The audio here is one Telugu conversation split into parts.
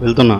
వెళ్తున్నా.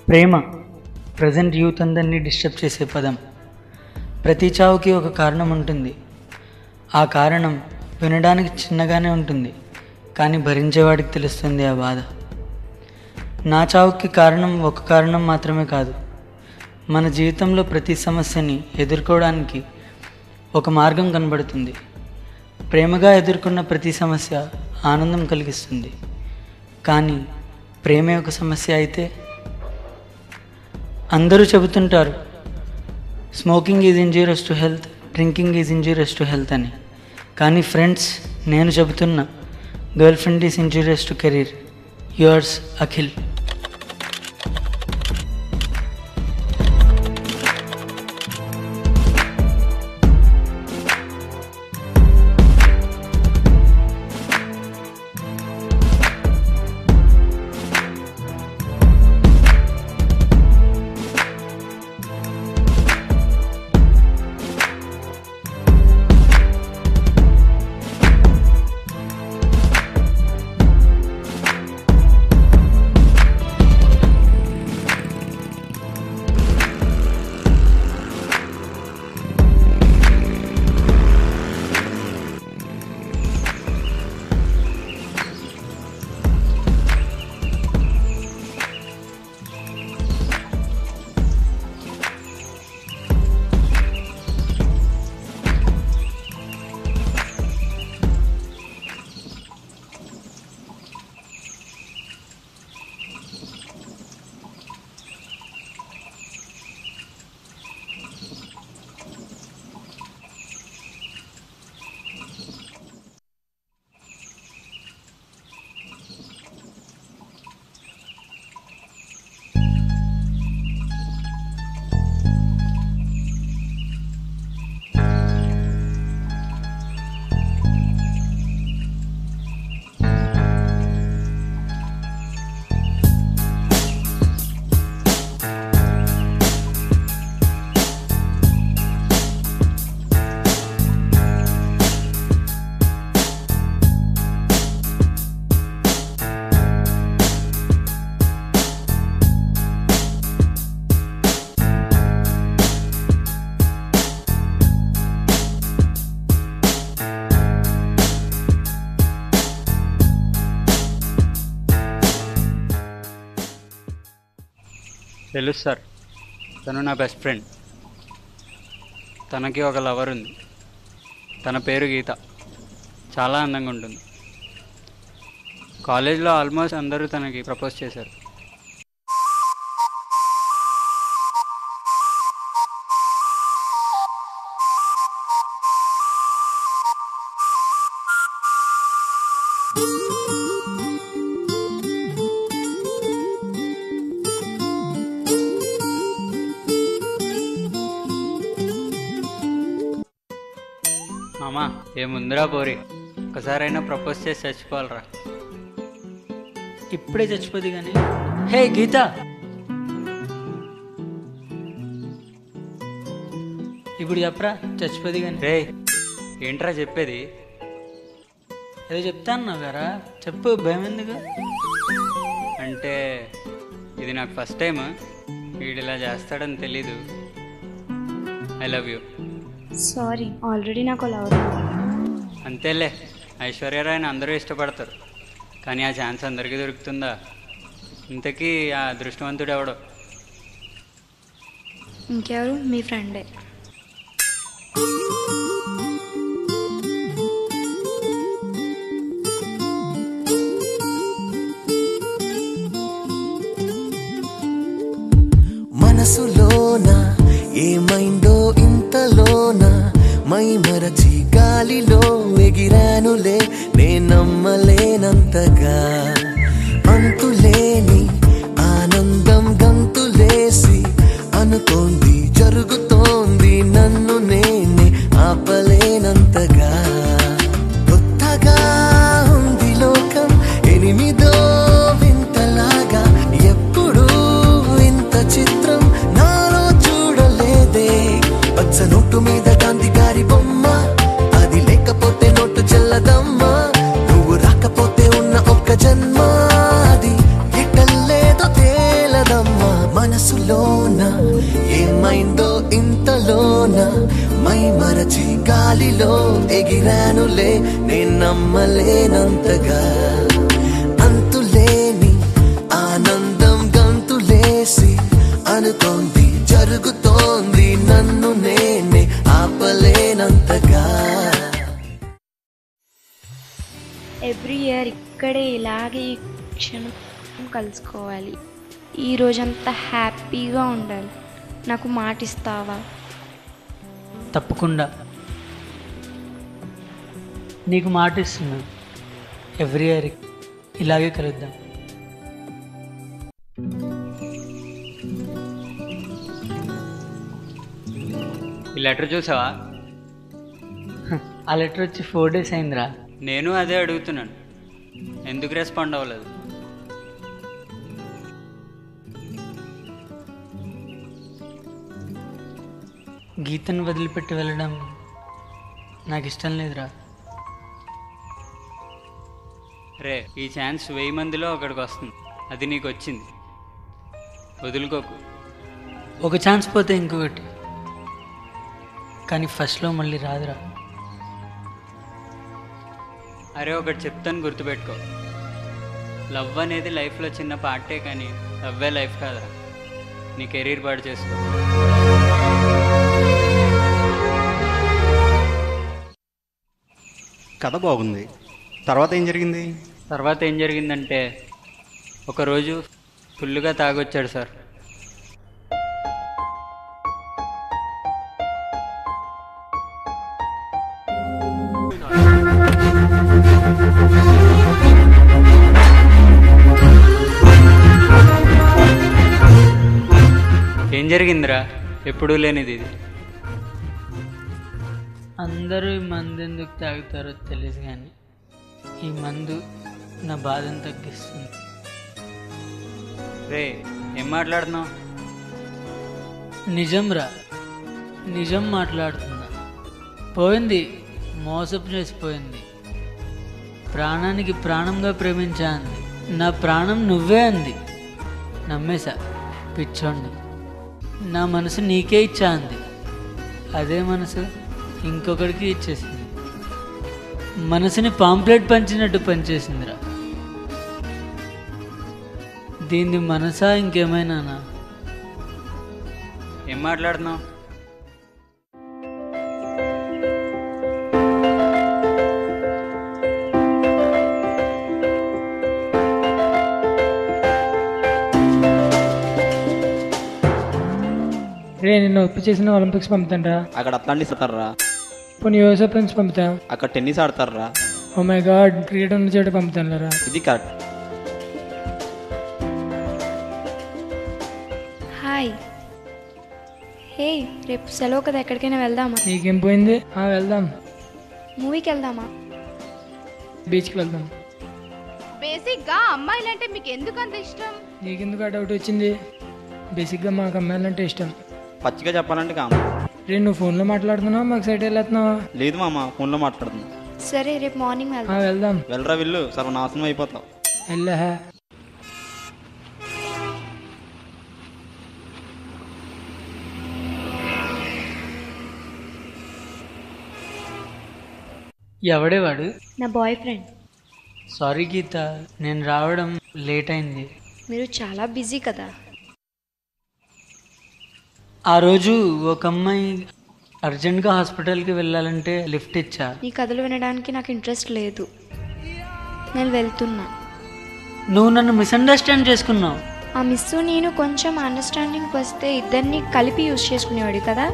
ప్రేమ ప్రజెంట్ యూత్ అందరినీ డిస్టర్బ్ చేసే పదం. ప్రతి చావుకి ఒక కారణం ఉంటుంది. ఆ కారణం వినడానికి చిన్నగానే ఉంటుంది, కానీ భరించేవాడికి తెలుస్తుంది ఆ బాధ. నా చావుకి కారణం ఒక కారణం మాత్రమే కాదు. మన జీవితంలో ప్రతి సమస్యని ఎదుర్కోవడానికి ఒక మార్గం కనబడుతుంది. ప్రేమగా ఎదుర్కొన్న ప్రతి సమస్య ఆనందం కలిగిస్తుంది. కానీ ప్రేమే ఒక సమస్య అయితే? అందరూ చెబుతుంటారు smoking is injurious to health, drinking is injurious to health అని. కానీ ఫ్రెండ్స్, నేను చెబుతున్నా girl friend is injurious to career. Yours Akhil. తెలుసు సార్, తను నా బెస్ట్ ఫ్రెండ్. తనకి ఒక లవర్ ఉంది. తన పేరు గీత. చాలా అందంగా ఉంటుంది. కాలేజ్లో ఆల్మోస్ట్ అందరూ తనకి ప్రపోజ్ చేశారు. మామా, ఏముందిరా పోరి, ఒకసారైనా ప్రపోజ్ చేసి చచ్చిపోవాలరా. ఇప్పుడే చచ్చిపోద్ది కానీ. హే గీత, ఇప్పుడు చెప్పరా, చచ్చిపోద్ది కానీ. రే, ఏంట్రా చెప్పేది? ఏదో చెప్తాను గారా, చెప్పు, భయం ఎందుకు? అంటే ఇది నాకు ఫస్ట్ టైం. వీడు ఇలా చేస్తాడని తెలీదు. I love you. Sorry, already నాకు లవర్. అంతేలే, ఐశ్వర్యరాయ్ని అందరూ ఇష్టపడతారు, కానీ ఆ ఛాన్స్ అందరికీ దొరుకుతుందా? ఇంతకీ ఆ అదృష్టవంతుడు ఎవడో? ఇంకెవరు? మీ ఫ్రెండే. మనసులోన ఏమైందో ఇంతలోన, మై మరచి గాలిలో ఎగిరానులే, నమ్మలేనంతగా. అంతులేని ఆనందం గంతులేసి అనుకోంది జరుగుతోంది, నన్ను నేనే ఆపలేనంతగా. కొత్తగా ఉంది లోకం, ఎనిమిదో వింతలాగా, ఎప్పుడూ ఇంత చిత్రం నాలో చూడలేదే. పచ్చ నోటు మీద గాంధీ గారి బొమ్మ, అది లేకపోతే నోటు చెల్లదమ్మా. నువ్వు రాకపోతే ఉన్న ఒక్క జన్మ, అది ఎట్టలేదో తేలదమ్మా. మనసులోన ఏమైందో ఇంతలోన, మై మరచి గాలిలో ఎగిరానులే, నమ్మలేనంతగా. అంతులేని ఆనందం గంతులేసి అనుకోంది జరుగుతోంది, నన్ను నేనే ఆపలేనంతగా. ఎవ్రీ ఇయర్ ఇక్కడే ఇలాగే ఈ క్షణం కలుసుకోవాలి. ఈ రోజంతా హ్యాపీగా ఉండాలి. నాకు మాట ఇస్తావా? తప్పకుండా, నీకు మాట ఇస్తున్నాను. ఎవ్రీ ఇయర్ ఇలాగే కలుద్దాం. ఈ లెటర్ చూసావా? ఆ లెటర్ వచ్చి 4 days అయిందిరా. నేను అదే అడుగుతున్నాను, ఎందుకు రెస్పాండ్ అవ్వలేదు? గీతను వదిలిపెట్టి వెళ్ళడం నాకు ఇష్టం లేదురా. రే, ఈ ఛాన్స్ 1000 మందిలో ఒకడికి వస్తుంది, అది నీకు వచ్చింది, వదులుకోకు. ఒక ఛాన్స్ పోతే ఇంకొకటి, కానీ ఫస్ట్లో మళ్ళీ రాదురా. అరే, ఒకటి చెప్తాను, గుర్తుపెట్టుకో. లవ్ అనేది లైఫ్లో చిన్న పార్టే, కానీ లవ్వే లైఫ్ కాదురా. నీ కెరీర్ పాడు చేసుకో. కథ బాగుంది. తర్వాత ఏం జరిగింది? తర్వాత ఏం జరిగిందంటే, ఒకరోజు ఫుల్గా తాగొచ్చాడు సార్. ఏం జరిగిందిరా? ఎప్పుడూ లేనిది ఇది. అందరూ ఈ మందు ఎందుకు తాగుతారో తెలియదు, కానీ ఈ మందు నా బాధను తగ్గిస్తుంది. రే, ఏం మాట్లాడుతున్నావు? నిజంరా, నిజం మాట్లాడుతున్నా. పోయింది, మోసపు చేసిపోయింది. ప్రాణానికి ప్రాణంగా ప్రేమించా అంది. నా ప్రాణం నువ్వే అంది. నమ్మేశా, పిచ్చోండి. నా మనసు నీకే ఇచ్చా అంది. అదే మనసు ఇంకొకరికి ఇచ్చేసింది. మనసుని పాంప్లెట్ పంచినట్టు పనిచేసిందిరా. దీన్ని మనసా ఇంకేమైనానా? ఏం మాట్లాడుతున్నావు? రే నిన్ను ఒప్పు చేసిన ఒలింపిక్స్ పంపుతాంరా. అక్కడ అట్లాంటి ఇస్తారా? పోనీ యూఎస్ ఓపెన్స్ పంపుతా. అక్కడ టెన్నిస్ ఆడతారా? ఓ మై గాడ్, క్రికెట్ ఉన్న చోట పంపుతానురా. ఇది కరెక్ట్. హాయ్. హే, రేపు సెలవు కదా, ఎక్కడికైనా వెళ్దామా? నీకేం పోయింది? వెళ్దాం. మూవీకి వెళ్దామా? బీచ్కి వెళ్దాం. బేసిక్గా అమ్మాయిలంటే మీకు ఎందుకు అంత ఇష్టం? నీకెందుకు ఆ డౌట్ వచ్చింది? బేసిక్గా మాకు అమ్మాయిలంటే ఇష్టం. పచ్చిగా చెప్పాలంటే కాము. రే నువ్వు ఫోన్లో మాట్లాడుతున్నావా, మాకు సైడ్ వెళ్ళేస్తున్నావా? లేదు మామ, ఫోన్లో మాట్లాడుతున్నా. సరే, రేపు మార్నింగ్ వెళ్దాం. వెళ్దాం. వెళ్ళరా వెళ్ళు, సర్వనాశనం అయిపోతావు. వెళ్ళా. ఎవడే వాడు? నా బాయ్ ఫ్రెండ్. సారీ గీత, నేను రావడం లేట్ అయింది. మీరు చాలా బిజీ కదా. ఆ రోజు ఒక అమ్మాయి అర్జెంట్గా హాస్పిటల్కి వెళ్ళాలంటే లిఫ్ట్ ఇచ్చా. నీ కథలు వినడానికి నాకు ఇంట్రెస్ట్ లేదు. నేను వెళ్తున్నా. నువ్వు నన్ను మిస్అండర్స్టాండ్ చేసుకున్నావు. ఆ మిస్సు నేను కొంచెం అండర్స్టాండింగ్ వస్తే ఇద్దరిని కలిపి యూజ్ చేసుకునేవాడు కదా.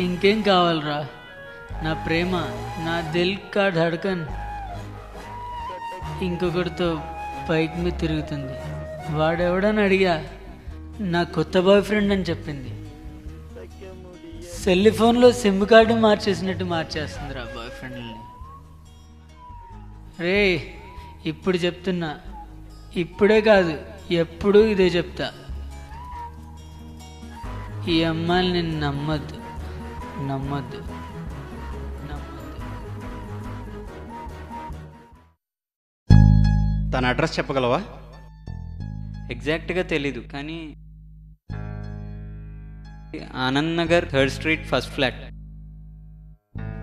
ఇంకేం కావాలరా? నా ప్రేమ, నా దిల్ కా ధడ్కన్ ఇంకొకరితో బైక్ మీద తిరుగుతుంది. వాడెవడని అడిగా, నా కొత్త బాయ్ ఫ్రెండ్ అని చెప్పింది. సెల్ ఫోన్లో సిమ్ కార్డు మార్చేసినట్టు మార్చేస్తుందిరా బాయ్ ఫ్రెండ్ని. రే, ఇప్పుడు చెప్తున్నా, ఇప్పుడే కాదు ఎప్పుడూ ఇదే చెప్తా, ఈ అమ్మాయిని నమ్మద్దు, నమ్మద్దు, నమ్మద్దు. తన అడ్రస్ చెప్పగలవా? ఎగ్జాక్ట్గా తెలీదు, కానీ Anand Nagar 3rd street first flat.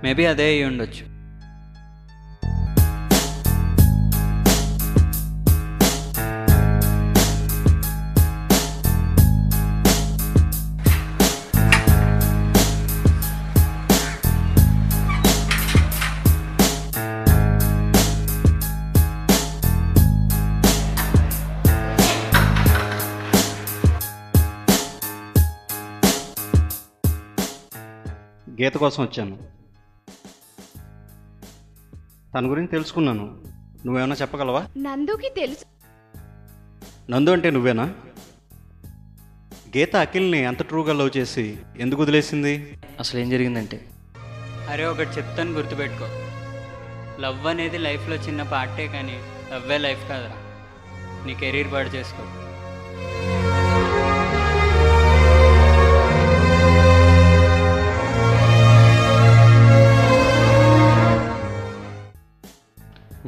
Maybe అదే అయ్యి ఉండొచ్చు. గీత కోసం వచ్చాను. తన గురించి తెలుసుకున్నాను. నువ్వేమైనా చెప్పగలవా? నందుకి తెలుసు. నందు అంటే నువ్వేనా? గీత అఖిల్ని అంత ట్రూగా లవ్ చేసి ఎందుకు వదిలేసింది? అసలు ఏం జరిగిందంటే, అరే ఒకటి చెప్తాను, గుర్తుపెట్టుకో. లవ్ అనేది లైఫ్లో చిన్న పార్టే, కానీ లవ్వే లైఫ్ కాదురా. నీ కెరీర్ పాడు చేసుకో.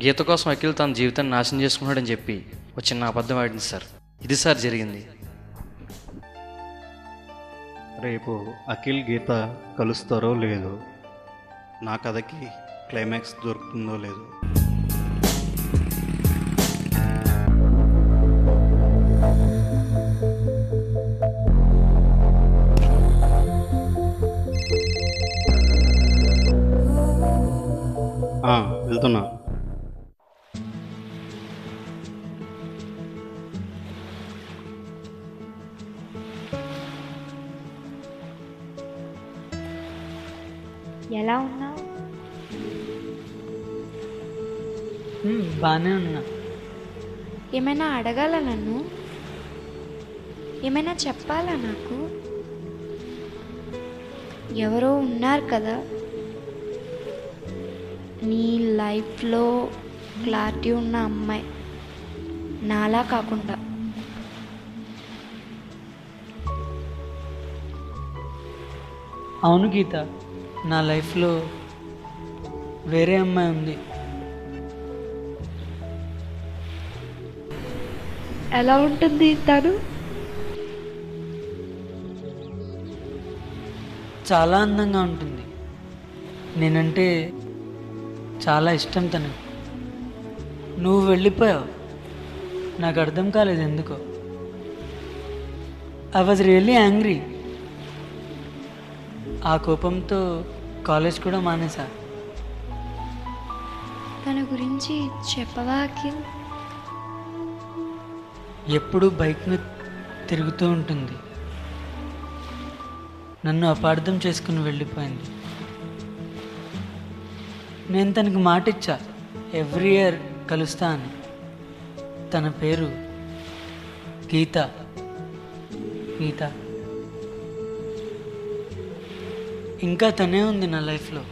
గీత కోసం అఖిల్ తన జీవితాన్ని నాశనం చేసుకున్నాడని చెప్పి ఒక చిన్న అబద్ధం ఆడింది సార్. ఇది సార్ జరిగింది. రేపు అఖిల్ గీత కలుస్తారో లేదో, నా కథకి క్లైమాక్స్ దొరుకుతుందో లేదో. వెళ్తున్నా. ఎలా ఉన్నావు? బాగానే ఉన్నా. ఏమైనా అడగాల నన్ను? ఏమైనా చెప్పాలా నాకు? ఎవరో ఉన్నారు కదా నీ లైఫ్లో, క్లారిటీ ఉన్న అమ్మాయి, నాలా కాకుండా. అవును గీత, నా లైఫ్లో వేరే అమ్మాయి ఉంది. ఎలా ఉంటుంది తను? చాలా అందంగా ఉంటుంది. నేనంటే చాలా ఇష్టం తనకి. నువ్వు వెళ్ళిపోయావు, నాకు అర్థం కాలేదు ఎందుకో. I was really angry. ఆ కోపంతో కాలేజ్ కూడా మానేసా. తన గురించి చెప్పవా అఖిల్? ఎప్పుడూ బైక్ మీద తిరుగుతూ ఉంటుంది. నన్ను అపార్థం చేసుకుని వెళ్ళిపోయింది. నేను తనకి మాట ఇచ్చా, ఎవ్రీ ఇయర్ కలుస్తా అని. తన పేరు గీత. గీత ఇంకా తనే ఉంది నా లైఫ్లో.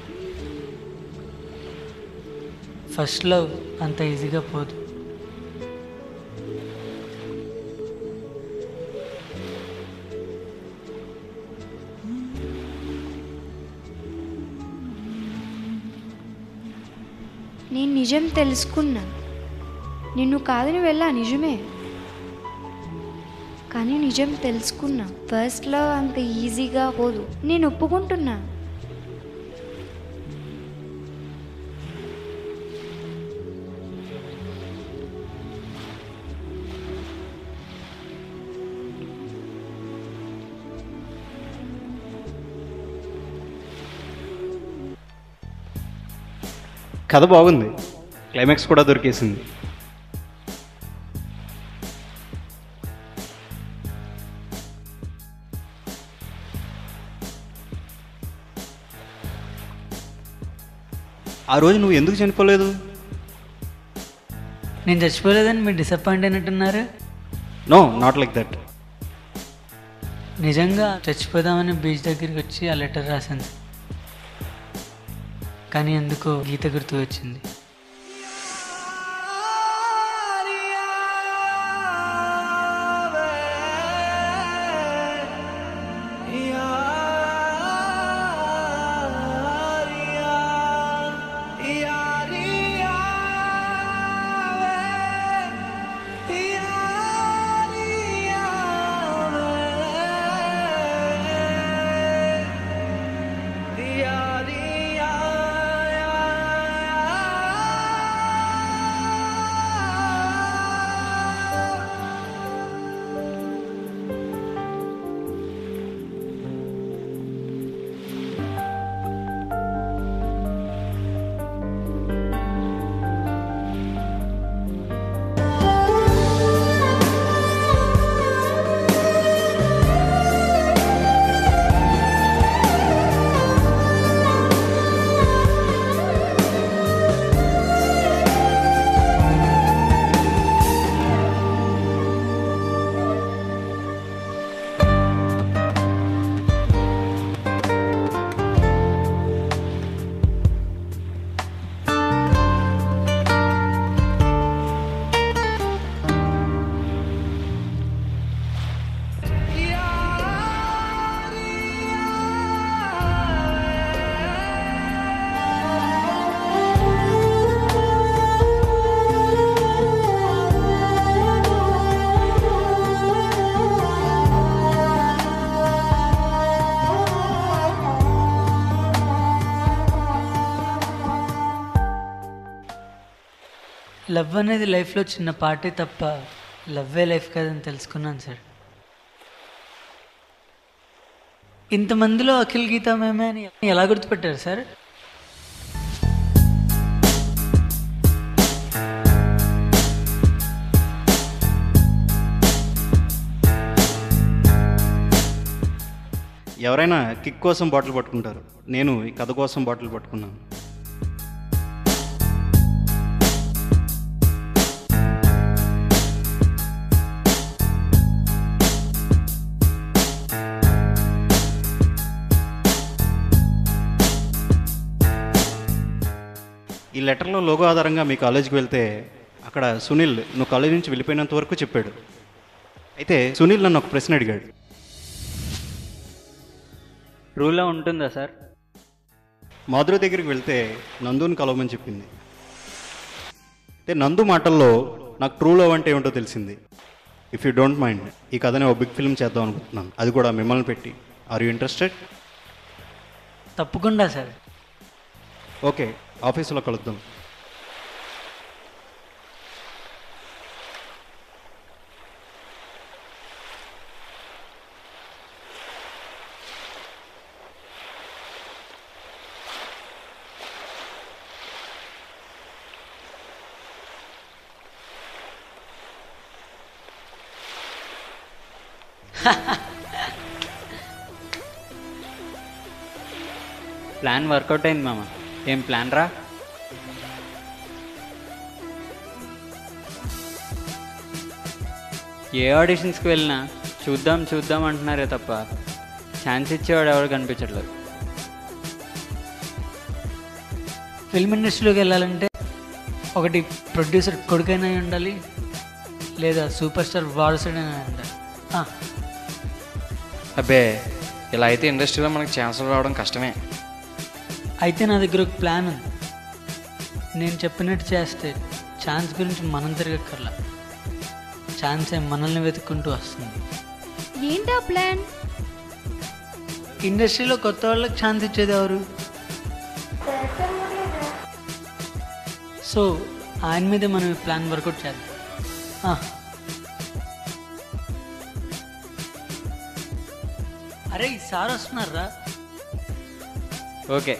ఫస్ట్ లవ్ అంత ఈజీగా పోదు. నేను నిజం తెలుసుకున్నా. నిన్ను కాదని వెళ్ళా నిజమే, కానీ నిజం తెలుసుకున్నా. ఫస్ట్లో అంత ఈజీగా పోదు, నేను ఒప్పుకుంటున్నా. కథ బాగుంది, క్లైమాక్స్ కూడా దొరికేసింది. ఆ రోజు నువ్వు ఎందుకు చనిపోలేదు? నేను చచ్చిపోలేదని మీరు డిసప్పాయింట్ అయినట్టున్నారు. No, not like that. నిజంగా చచ్చిపోదామని బీచ్ దగ్గరికి వచ్చి ఆ లెటర్ రాశాను, కానీ ఎందుకో గీత గుర్తు వచ్చింది. లవ్ అనేది లైఫ్లో చిన్న పార్టే తప్ప లవ్వే లైఫ్ కాదని తెలుసుకున్నాను సార్. ఇంతమందిలో అఖిల్ గీత మేమే అని ఎలా గుర్తుపెట్టారు సార్? ఎవరైనా కిక్ కోసం బాటిల్ పట్టుకుంటారు, నేను ఈ కథ కోసం బాటిల్ పట్టుకున్నాను. ఈ లెటర్లో లోగో ఆధారంగా మీ కాలేజీకి వెళ్తే అక్కడ సునీల్ నువ్వు కాలేజీ నుంచి వెళ్ళిపోయినంత వరకు చెప్పాడు. అయితే సునీల్ నన్ను ఒక ప్రశ్న అడిగాడు. ట్రూలో ఉంటుందా సార్? మాధురి దగ్గరికి వెళ్తే నందుని కలవమని చెప్పింది. అయితే నందు మాటల్లో నాకు ట్రూ లవ్ అంటే ఏమిటో తెలిసింది. ఇఫ్ యూ డోంట్ మైండ్ ఈ కథని ఒక బిగ్ ఫిల్మ్ చేద్దాం అనుకుంటున్నాను, అది కూడా మిమ్మల్ని పెట్టి. Are you interested? తప్పకుండా సార్. ఓకే, ఆఫీసులో కలుద్దాం. ప్లాన్ వర్కౌట్ అయింది మామ. ఏం ప్లాన్ రా? ఏ ఆడిషన్స్కి వెళ్ళినా చూద్దాం చూద్దాం అంటున్నారే తప్ప ఛాన్స్ ఇచ్చేవాడు ఎవరు కనిపించట్లేదు. ఫిల్మ్ ఇండస్ట్రీలోకి వెళ్ళాలంటే ఒకటి ప్రొడ్యూసర్ కొడుకైనా ఉండాలి, లేదా సూపర్ స్టార్ వారసుడైనా ఉండాలి. అబ్బే, ఇలా అయితే ఇండస్ట్రీలో మనకు ఛాన్సులు రావడం కష్టమే. అయితే నా దగ్గర ఒక ప్లాన్ ఉంది. నేను చెప్పినట్టు చేస్తే ఛాన్స్ గురించి మనం తిరగక్కర్లా, ఛాన్సే మనల్ని వెతుక్కుంటూ వస్తుంది. ఏంటా ప్లాన్? ఇండస్ట్రీలో కొత్త వాళ్ళకి ఛాన్స్ ఇచ్చేది ఎవరు? సో ఆయన మీదే మనం ఈ ప్లాన్ వర్కౌట్ చేద్దాం. అరే ఈ సార్ వస్తున్నారా? ఓకే.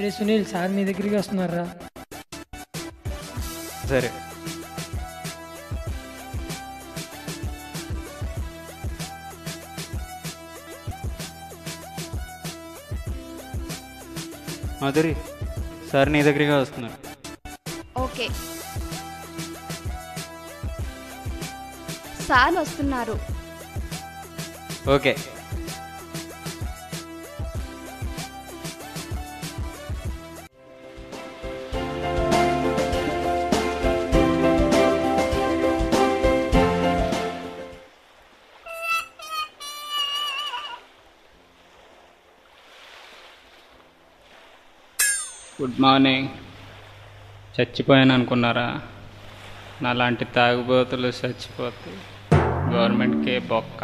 రే సునీల్, సార్ మీ దగ్గరికి వస్తున్నారా? సరే. మాధురి, సార్ నీ దగ్గరగా వస్తున్నారు. ఓకే, సార్ వస్తున్నారు. ఓకే. Good morning. చచ్చిపోయాను అనుకున్నారా? నాలాంటి తాగుబోతులు చచ్చిపోతే గవర్నమెంట్కే బొక్క.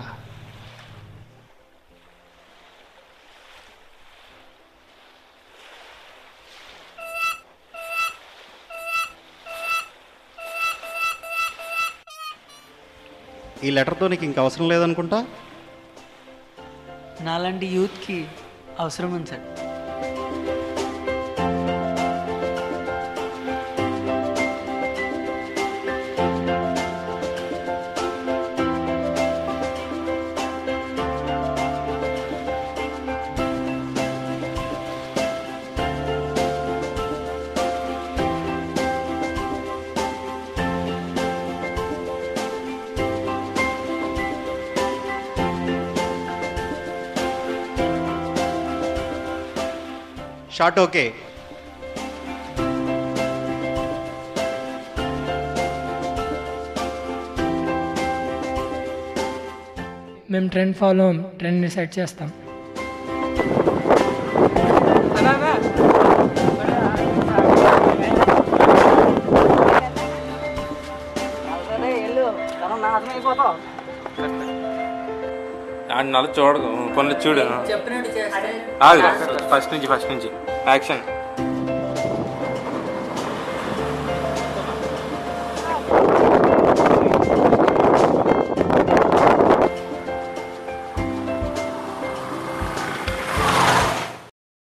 ఈ లెటర్తో నీకు ఇంక అవసరం లేదనుకుంటా. నాలాంటి యూత్కి అవసరం ఉంది సార్. Short okay. మేము ట్రెండ్ ఫాలో ట్రెండ్ని సెట్ చేస్తాం. నల్ల చూడకు కొన్ని చూడు. ఫస్ట్ నుంచి యాక్షన్.